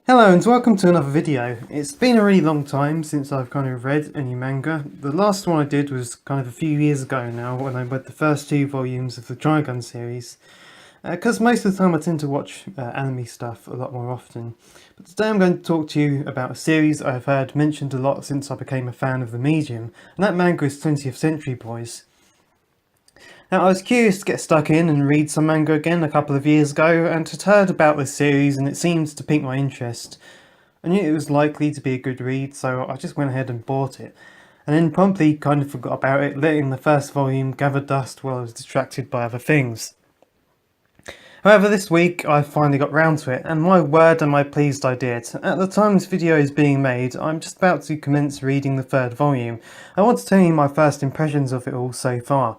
Hello and welcome to another video. It's been a really long time since I've kind of read any manga. The last one I did was kind of a few years ago now when I read the first two volumes of the Trigun series. Because most of the time I tend to watch anime stuff a lot more often. But today I'm going to talk to you about a series I've heard mentioned a lot since I became a fan of the medium, and that manga is 20th Century Boys. Now, I was curious to get stuck in and read some manga again a couple of years ago, and had heard about this series and it seemed to pique my interest. I knew it was likely to be a good read, so I just went ahead and bought it. And then promptly kind of forgot about it, letting the first volume gather dust while I was distracted by other things. However, this week I finally got round to it, and my word am I pleased I did. At the time this video is being made, I'm just about to commence reading the third volume. I want to tell you my first impressions of it all so far.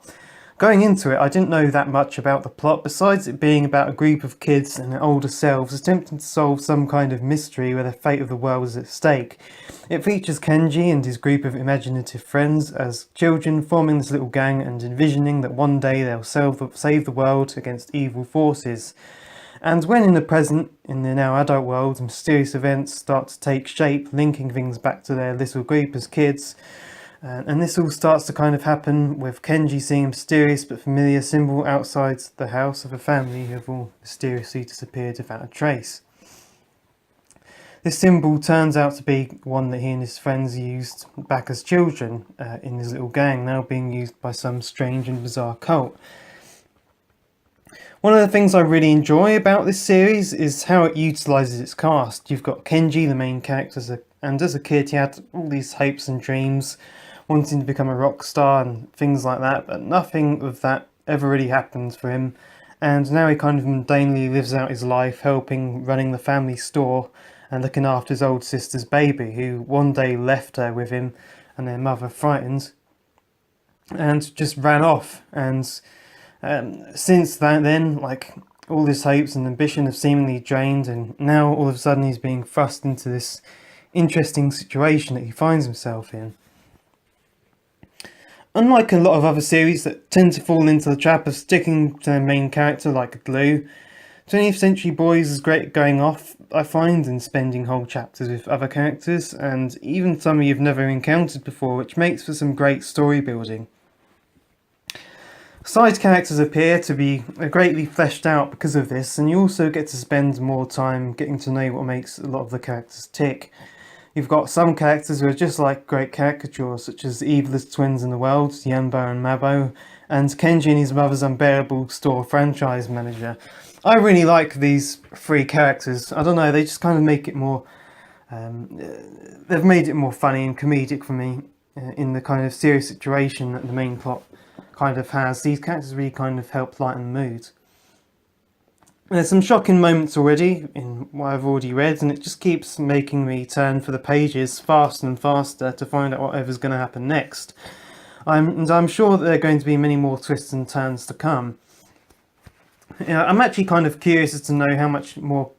Going into it, I didn't know that much about the plot, besides it being about a group of kids and their older selves attempting to solve some kind of mystery where the fate of the world is at stake. It features Kenji and his group of imaginative friends as children forming this little gang and envisioning that one day they'll save the world against evil forces. And when in the present, in the now adult world, mysterious events start to take shape, linking things back to their little group as kids, and this all starts to kind of happen with Kenji seeing a mysterious but familiar symbol outside the house of a family who have all mysteriously disappeared without a trace. This symbol turns out to be one that he and his friends used back as children in his little gang, now being used by some strange and bizarre cult. One of the things I really enjoy about this series is how it utilises its cast. You've got Kenji, the main character, and as a kid he had all these hopes and dreams, wanting to become a rock star and things like that, but nothing of that ever really happened for him. And now he kind of mundanely lives out his life running the family store and looking after his old sister's baby, who one day left her with him and their mother frightened and just ran off. And since then, like, all his hopes and ambition have seemingly drained, and now all of a sudden he's being thrust into this interesting situation that he finds himself in. Unlike a lot of other series that tend to fall into the trap of sticking to their main character like glue, 20th Century Boys is great at going off, I find, and spending whole chapters with other characters, and even some you've never encountered before, which makes for some great story building. Side characters appear to be greatly fleshed out because of this, and you also get to spend more time getting to know what makes a lot of the characters tick. You've got some characters who are just like great caricatures, such as the evilest twins in the world, Yanbo and Mabo, and Kenji and his mother's unbearable store franchise manager. I really like these three characters. I don't know, they just kind of make it more... they've made it more funny and comedic for me in the kind of serious situation that the main plot kind of has. These characters really kind of help lighten the mood. There's some shocking moments already in what I've already read, and it just keeps making me turn for the pages faster and faster to find out whatever's going to happen next. I'm sure that there are going to be many more twists and turns to come. I'm actually kind of curious as to know how much more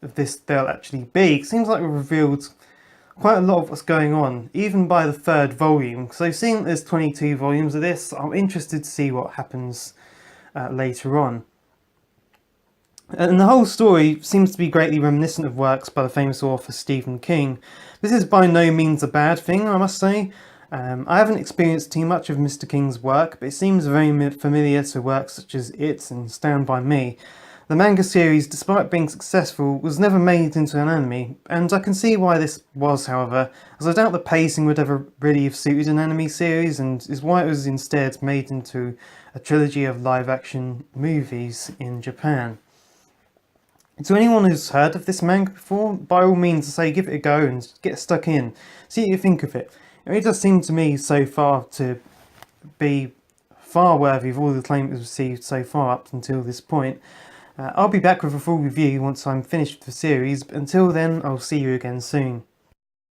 of this there'll actually be. It seems like we've revealed quite a lot of what's going on, even by the third volume. So seeing that there's 22 volumes of this, I'm interested to see what happens later on. And the whole story seems to be greatly reminiscent of works by the famous author Stephen King. This is by no means a bad thing, I must say. I haven't experienced too much of Mr. King's work, but it seems very familiar to works such as It and Stand By Me. The manga series, despite being successful, was never made into an anime, and I can see why this was, however, as I doubt the pacing would ever really have suited an anime series, and is why it was instead made into a trilogy of live-action movies in Japan. To anyone who's heard of this manga before, by all means I say give it a go and get stuck in. See what you think of it. It really does seem to me so far to be far worthy of all the acclaim it's received so far up until this point. I'll be back with a full review once I'm finished with the series, but until then I'll see you again soon.